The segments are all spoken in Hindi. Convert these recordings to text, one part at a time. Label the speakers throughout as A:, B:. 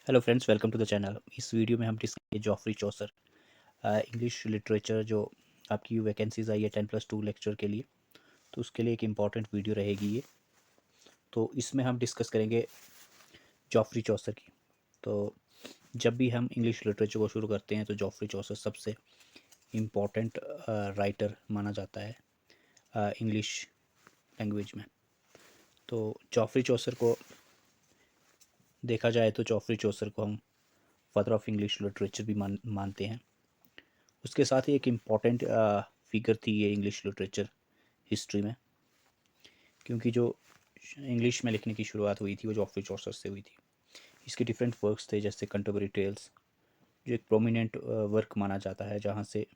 A: Hello friends, welcome to the channel. इस वीडियो में हम डिस्कस करेंगे जॉफ्री चौसर इंग्लिश लिटरेचर। जो आपकी वैकेंसीज आई है 10+2 लेक्चर के लिए, तो उसके लिए एक इम्पॉर्टेंट वीडियो रहेगी ये। तो इसमें हम डिस्कस करेंगे जॉफ्री चौसर की। तो जब भी हम इंग्लिश लिटरेचर को शुरू करते हैं तो जॉफ्री चौसर सबसे इम्पॉर्टेंट राइटर माना जाता है इंग्लिश लैंग्वेज में। तो जॉफ्री चौसर को देखा जाए तो जॉफ्री चौसर को हम फादर ऑफ इंग्लिश लिटरेचर भी मानते हैं। उसके साथ ही एक इम्पॉर्टेंट फिगर थी ये इंग्लिश लिटरेचर हिस्ट्री में, क्योंकि जो इंग्लिश में लिखने की शुरुआत हुई थी वो जॉफ्री चौसर से हुई थी। इसके डिफरेंट वर्क्स थे, जैसे कंटेम्पररी टेल्स, जो एक प्रोमिनेंट वर्क माना जाता है जहाँ से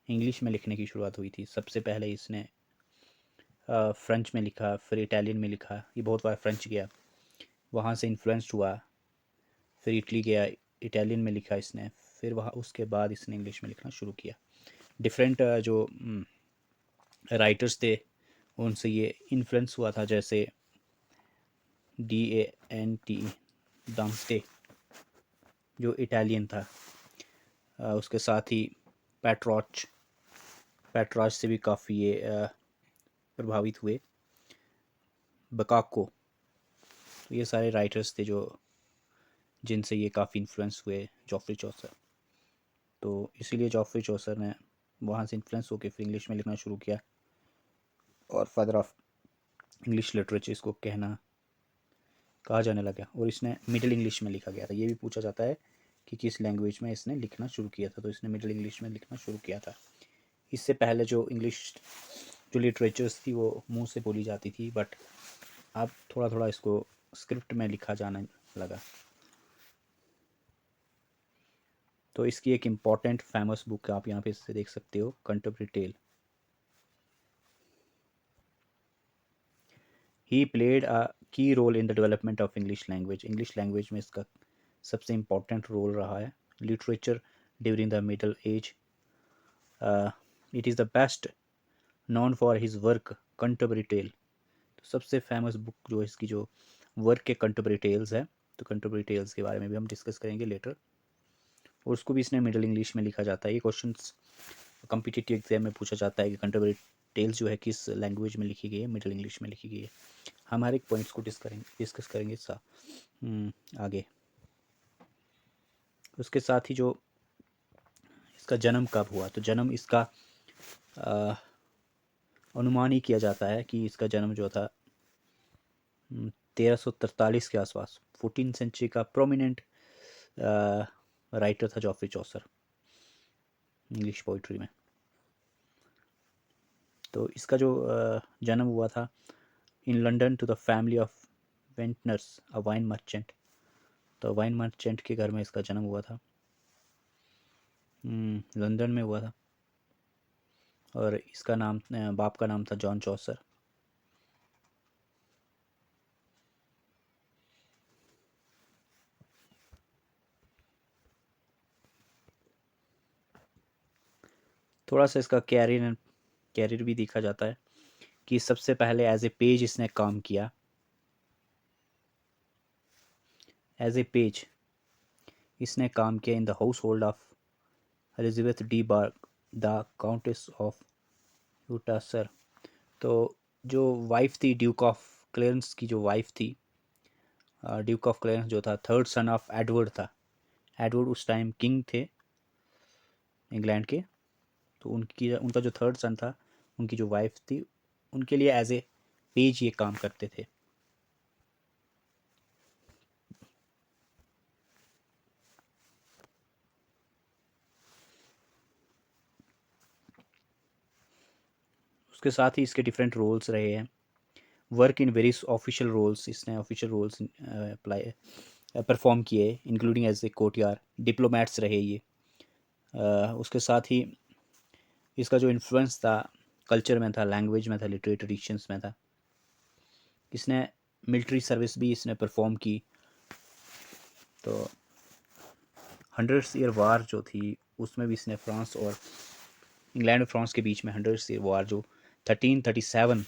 A: इंग्लिश में लिखने की शुरुआत हुई थी। सबसे पहले इसने फ्रेंच में लिखा, फिर इटालियन में लिखा। ये बहुत बार फ्रेंच गया, वहाँ से इन्फ्लुएंस्ड हुआ, फिर इटली गया, इटालियन में लिखा इसने, फिर वहाँ उसके बाद इसने इंग्लिश में लिखना शुरू किया। डिफरेंट जो राइटर्स थे उनसे ये इन्फ्लुएंस हुआ था, जैसे DANTE, दांते, जो इटालियन था। उसके साथ ही पैट्रॉच पैट्रॉच से भी काफ़ी ये प्रभावित हुए। बकाको, तो ये सारे राइटर्स थे जो जिनसे ये काफ़ी इन्फ्लुएंस हुए जॉफ्री चौसर। तो इसीलिए जॉफ्री चौसर ने वहाँ से इन्फ्लुएंस होकर फिर इंग्लिश में लिखना शुरू किया, और फादर ऑफ इंग्लिश लिटरेचर इसको कहा जाने लगा। और इसने मिडिल इंग्लिश में लिखा गया था। ये भी पूछा जाता है कि किस लैंग्वेज में इसने लिखना शुरू किया था, तो इसने मिडिल इंग्लिश में लिखना शुरू किया था। इससे पहले जो इंग्लिश जो लिटरेचर्स थी वो मुंह से बोली जाती थी, बट अब थोड़ा थोड़ा इसको स्क्रिप्ट में लिखा जाने लगा। तो इसकी एक इम्पॉर्टेंट फेमस बुक आप यहाँ पे इससे देख सकते हो, Canterbury tale. He played a key role in the development of English language. English language में इसका सबसे इम्पॉर्टेंट रोल रहा है। Literature during the middle age, it is the best known for his work Canterbury tale. तो सबसे फेमस बुक जो इसकी जो वर्क के कंटेम्पररी टेल्स है, तो कंटेम्पररी टेल्स के बारे में भी हम डिस्कस करेंगे लेटर। और उसको भी इसने मिडिल इंग्लिश में लिखा जाता है। ये क्वेश्चन कॉम्पिटिटिव एग्जाम में पूछा जाता है कि कंटेम्पररी टेल्स जो है किस लैंग्वेज में लिखी गई है, मिडिल इंग्लिश में लिखी गई है। हम हर एक पॉइंट्स को डिस्कस करेंगे आगे। उसके साथ ही जो इसका जन्म कब हुआ, तो जन्म इसका अनुमान ही किया जाता है कि इसका जन्म जो था 1343 के आसपास, 14th सेंचुरी का प्रोमिनेंट राइटर था जॉफ्री चौसर इंग्लिश पोइट्री में। तो इसका जो जन्म हुआ था in London to the family of vintners, a wine merchant. तो वाइन मर्चेंट के घर में इसका जन्म हुआ था, लंदन में हुआ था। और इसका नाम बाप का नाम था जॉन चौसर। थोड़ा सा इसका कैरियर भी देखा जाता है कि सबसे पहले एज ए पेज इसने काम किया। एज ए पेज इसने काम किया in the household of Elizabeth de Burgh, the countess of Ulster. तो जो वाइफ थी ड्यूक ऑफ क्लेरेंस की, जो वाइफ थी ड्यूक ऑफ क्लेरेंस जो था थर्ड सन ऑफ एडवर्ड था। एडवर्ड उस टाइम किंग थे इंग्लैंड के। तो उनका जो थर्ड सन था, उनकी जो वाइफ थी, उनके लिए एज ए पेज ये काम करते थे। उसके साथ ही इसके डिफरेंट रोल्स रहे हैं। Work in various official roles, इसने ऑफिशियल रोल्स अप्लाई परफॉर्म किए, including as a courtier, diplomats रहे ये। उसके साथ ही इसका जो इन्फ्लुएंस था कल्चर में था, लैंग्वेज में था, लिटरेरी ट्रेडिशंस में था। इसने मिलिट्री सर्विस भी इसने परफॉर्म की। तो 100 ईयर वार जो थी उसमें भी इसने फ्रांस और इंग्लैंड और फ्रांस के बीच में 100 ईयर वार जो 1337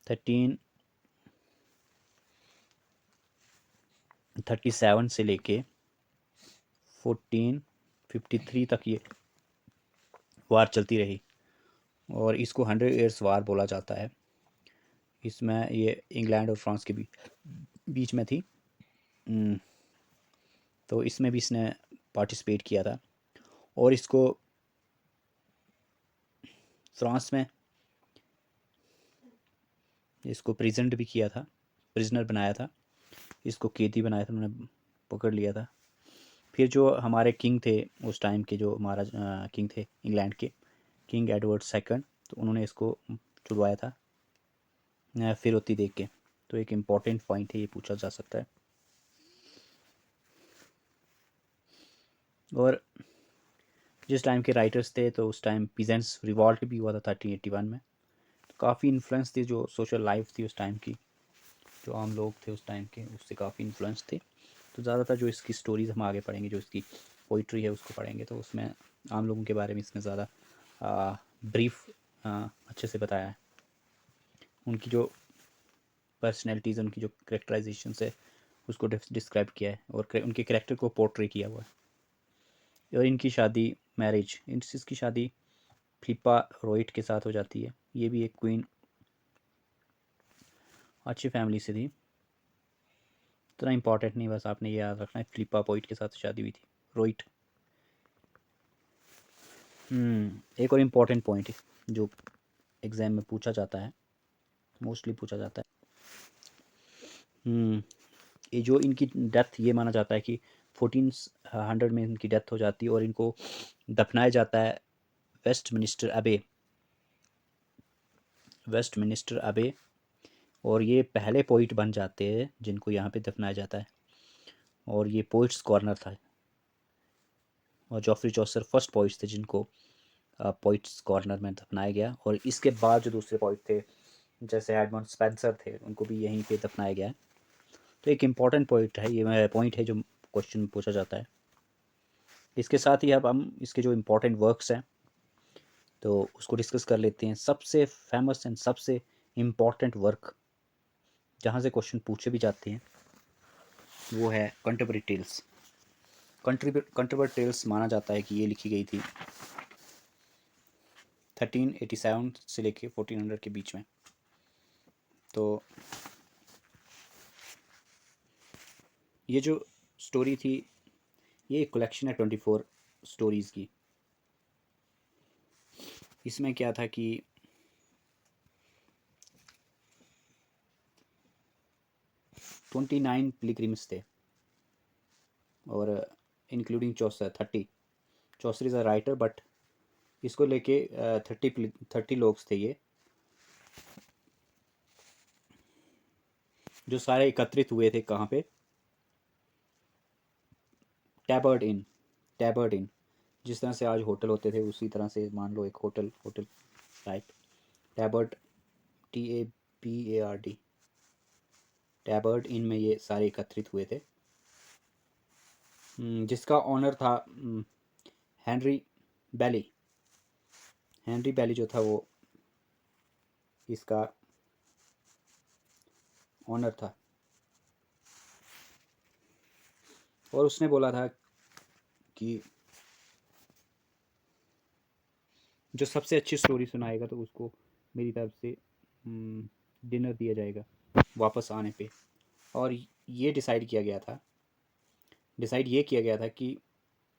A: 13 1437 से लेके 1453 तक ये वार चलती रही और इसको 100 ईयर्स वार बोला जाता है। इसमें ये इंग्लैंड और फ्रांस के बीच में थी। तो इसमें भी इसने पार्टिसिपेट किया था और इसको फ्रांस में इसको प्रेजेंट भी किया था, प्रिजनर बनाया था, इसको कैदी बनाया था, उन्होंने पकड़ लिया था। फिर जो हमारे किंग थे उस टाइम के, जो महाराज किंग थे इंग्लैंड के, किंग एडवर्ड सेकंड, तो उन्होंने इसको छुड़वाया था फिरौती दे के। तो एक इम्पॉर्टेंट पॉइंट है, ये पूछा जा सकता है। और जिस टाइम के राइटर्स थे तो उस टाइम पीजेंट्स रिवॉल्ट भी हुआ था 1381 में। तो काफ़ी इन्फ्लुएंस थी, जो सोशल लाइफ थी उस टाइम की, जो आम लोग थे उस टाइम के, उससे काफ़ी इन्फ्लुएंस थे। तो ज़्यादातर जो इसकी स्टोरीज़ हम आगे पढ़ेंगे, जो इसकी पोइट्री है उसको पढ़ेंगे, तो उसमें आम लोगों के बारे में इसमें ज़्यादा ब्रीफ अच्छे से बताया है। उनकी जो पर्सनैलिटीज़, उनकी जो करेक्टराइजेशन है उसको डिस्क्राइब किया है और उनके करेक्टर को पोर्ट्रे किया हुआ है। और इनकी शादी, मैरिज, इसकी शादी फिलिप्पा रॉयट के साथ हो जाती है। ये भी एक क्वीन, अच्छी फैमिली से थी, इतना इम्पोर्टेंट नहीं, बस आपने ये याद रखना है, फिलिप्पा पॉइट के साथ शादी हुई थी, रॉयट। एक और इम्पोर्टेंट पॉइंट है जो एग्ज़ाम में पूछा जाता है, मोस्टली पूछा जाता है। ये जो इनकी डेथ, ये माना जाता है कि 1400 में इनकी डेथ हो जाती है और इनको दफनाया जाता है वेस्टमिनिस्टर अबे। और ये पहले पोइट बन जाते हैं जिनको यहाँ पे दफनाया जाता है, और ये पोइट्स कॉर्नर था। और जॉफ्री चौसर फर्स्ट पोइट्स थे जिनको पोइट्स कॉर्नर में दफनाया गया। और इसके बाद जो दूसरे पोइट थे जैसे एडमंड स्पेंसर थे, उनको भी यहीं पे दफनाया गया है। तो एक इम्पॉर्टेंट पॉइंट है, ये पॉइंट है जो क्वेश्चन में पूछा जाता है। इसके साथ ही अब हम इसके जो इम्पोर्टेंट वर्क्स हैं तो उसको डिस्कस कर लेते हैं। सबसे फेमस एंड सबसे इम्पॉर्टेंट वर्क जहाँ से क्वेश्चन पूछे भी जाते हैं वो है कंटेम्पररी टेल्स। कंटेम्पररी टेल्स माना जाता है कि ये लिखी गई थी 1387 से लेके 1400 के बीच में। तो ये जो स्टोरी थी, ये एक कलेक्शन है 24 स्टोरीज़ की। इसमें क्या था कि 29 पिलग्रिम्स थे और including Chaucer 30। Chaucer is a writer but इसको लेके 30 लोग थे ये, जो सारे एकत्रित हुए थे। कहाँ पे? टैबर्ड इन। जिस तरह से आज होटल होते थे उसी तरह से मान लो एक होटल टाइप। टैबर्ड, TABARD, टैबर्ड इन में ये सारे एकत्रित हुए थे, जिसका ऑनर था हेनरी बैली जो था वो इसका ऑनर था। और उसने बोला था कि जो सबसे अच्छी स्टोरी सुनाएगा तो उसको मेरी तरफ से डिनर दिया जाएगा वापस आने पे। और ये डिसाइड किया गया था कि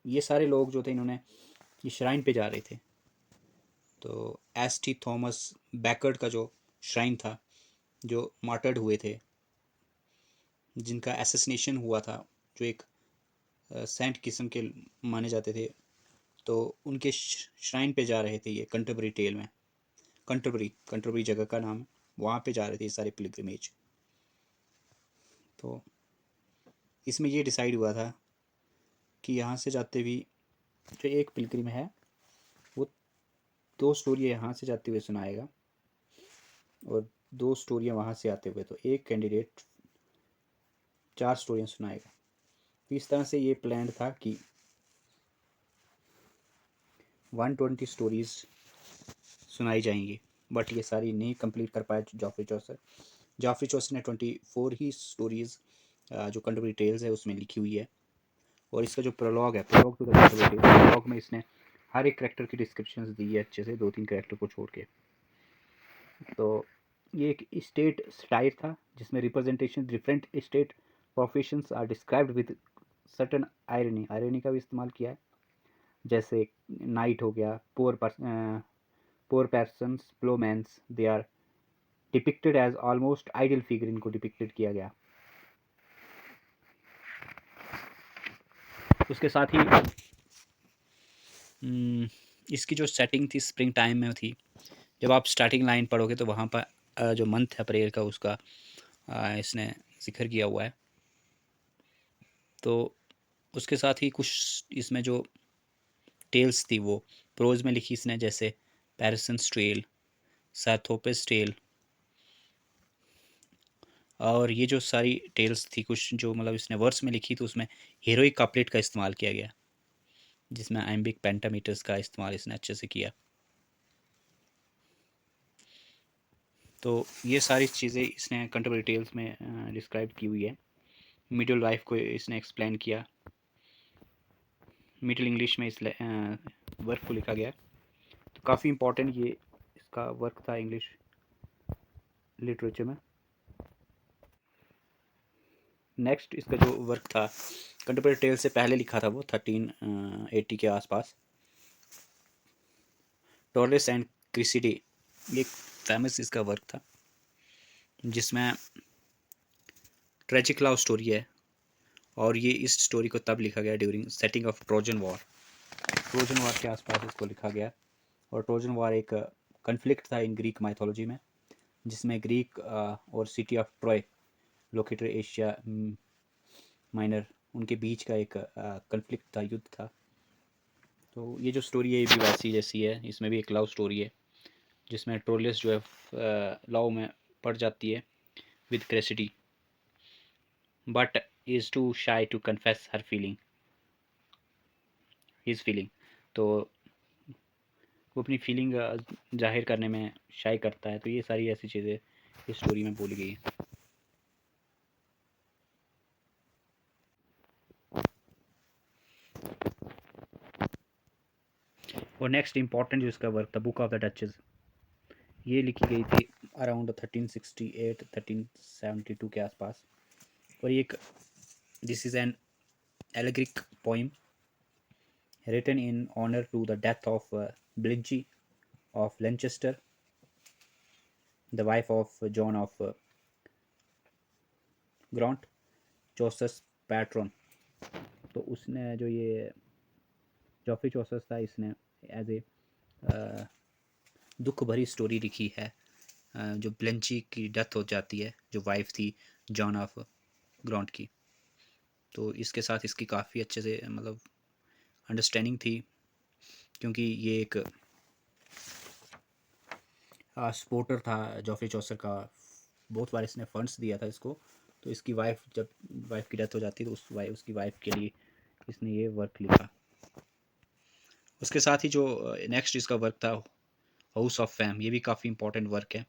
A: ये सारे लोग जो थे, इन्होंने ये श्राइन पे जा रहे थे। तो ST थॉमस बैकर्ड का जो श्राइन था, जो मार्टर्ड हुए थे, जिनका एसेसिनेशन हुआ था, जो एक सेंट किस्म के माने जाते थे, तो उनके श्राइन पे जा रहे थे ये कंटेम्पररी टेल में। कंटेम्पररी जगह का नाम है, वहाँ पे जा रहे थे ये सारे पिलग्रिमेज। तो इसमें ये डिसाइड हुआ था कि यहाँ से जाते हुए जो एक पिलग्रिम है वो 2 स्टोरी यहाँ से जाते हुए सुनाएगा और 2 स्टोरियाँ वहाँ से आते हुए, तो एक कैंडिडेट 4 स्टोरियाँ सुनाएगा। तो इस तरह से ये प्लान था कि 120 स्टोरीज़ सुनाई जाएंगी, बट ये सारी नहीं कंप्लीट कर पाए जॉफ्री चौसर ने 24 ही स्टोरीज़ जो कैंटरबरी टेल्स है उसमें लिखी हुई है। और इसका जो प्रोलॉग है, prologue to the Canterbury Tales, prologue में इसने हर एक कैरेक्टर की डिस्क्रिप्शंस दी है अच्छे से, 2-3 कैरेक्टर को छोड़ के। तो ये एक स्टेट स्टाइल था जिसमें representation different state professions are described with certain irony, irony का भी इस्तेमाल किया है। जैसे नाइट हो गया, poor persons, ploughmans, they are depicted as almost ideal figure, इनको डिपिक्टेड किया गया। उसके साथ ही इसकी जो सेटिंग थी स्प्रिंग टाइम में थी। जब आप स्टार्टिंग लाइन पढ़ोगे तो वहाँ पर जो मंथ है अप्रैल का, उसका इसने जिक्र किया हुआ है। तो उसके साथ ही कुछ इसमें जो टेल्स थी वो प्रोज में लिखी इसने, जैसे पैरिसन्स टेल, सैथोपस टेल। और ये जो सारी टेल्स थी कुछ जो मतलब इसने वर्स में लिखी, तो उसमें हीरोइक कपलेट का इस्तेमाल किया गया, जिसमें आइम्बिक पेंटामीटर्स का इस्तेमाल इसने अच्छे से किया। तो ये सारी चीज़ें इसने कंटेम्परेरी टेल्स में डिस्क्राइब की हुई है। मिडिल लाइफ को इसने एक्सप्लेन किया, मिडिल इंग्लिश में इस वर्क को लिखा गया। तो काफ़ी इम्पोर्टेंट ये इसका वर्क था इंग्लिश लिटरेचर में। नेक्स्ट इसका जो वर्क था कंटेम्परेरी टेल्स से पहले लिखा था वो 1380 के आसपास, टॉर्रेस एंड क्रिसिडी। ये फेमस इसका वर्क था जिसमें ट्रेजिक लव स्टोरी है। और ये इस स्टोरी को तब लिखा गया during setting of Trojan war, Trojan war के आसपास इसको लिखा गया। और ट्रोजन वॉर एक कन्फ्लिक्ट था इन ग्रीक माइथोलॉजी में, जिसमें ग्रीक और city of Troy located Asia minor, उनके बीच का एक कन्फ्लिक्ट था, युद्ध था। तो ये जो स्टोरी है ये भी वैसी जैसी है, इसमें भी एक लव स्टोरी है जिसमें ट्रोलियस जो है लव में पड़ जाती है with Criseyde, but is too shy to confess her feeling, his feeling. तो वो अपनी फीलिंग जाहिर करने में शाई करता है। तो ये सारी ऐसी चीज़ें इस स्टोरी में बोली गई है। और नेक्स्ट इंपॉर्टेंट जो इसका वर्क था बुक ऑफ द डचेस, ये लिखी गई थी अराउंड 1368 1372 के आसपास। और ये एक this is an allegoric poem written in honor to the death of Blingy of Lancaster, the wife of John of Gaunt, चौसस पैट्रन। तो उसने जो ये जॉफरी चौसस था, इसने एज ए दुख भरी स्टोरी लिखी है। जो ब्लेंची की डेथ हो जाती है, जो वाइफ थी जॉन ऑफ ग्रांट की। तो इसके साथ इसकी काफ़ी अच्छे से मतलब अंडरस्टैंडिंग थी, क्योंकि ये एक सपोर्टर था जॉफरी चौसर का, बहुत बार इसने फंड्स दिया था इसको। तो इसकी वाइफ, जब वाइफ की डेथ हो जाती है तो उसकी वाइफ के लिए इसने ये वर्क लिखा। उसके साथ ही जो नेक्स्ट इसका वर्क था हाउस ऑफ फैम, ये भी काफ़ी इंपॉर्टेंट वर्क है।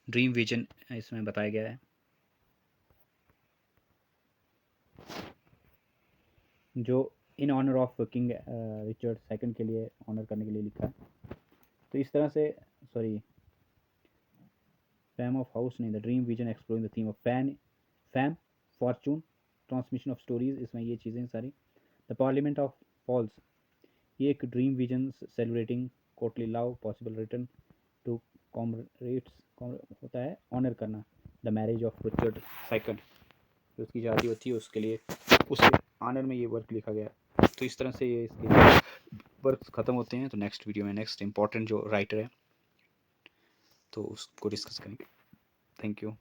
A: ड्रीम विजन इसमें बताया गया है, जो in honour of King Richard second के लिए ऑनर करने के लिए लिखा है। तो इस तरह से सॉरी फैम ऑफ हाउस नहीं, the dream vision exploring the theme of fam Fortune transmission of stories, इसमें ये चीज़ें सारी। द पार्लियामेंट ऑफ फॉल्स, ये एक dream vision celebrating courtly love possible return to comrades होता है, ऑनर करना the marriage of Richard second, जो उसकी शादी होती है उसके लिए, उसके ऑनर में ये वर्क लिखा गया। तो इस तरह से ये इसके वर्क ख़त्म होते हैं। तो नेक्स्ट वीडियो में नेक्स्ट इंपॉर्टेंट जो राइटर है तो उसको डिस्कस करेंगे। Thank you.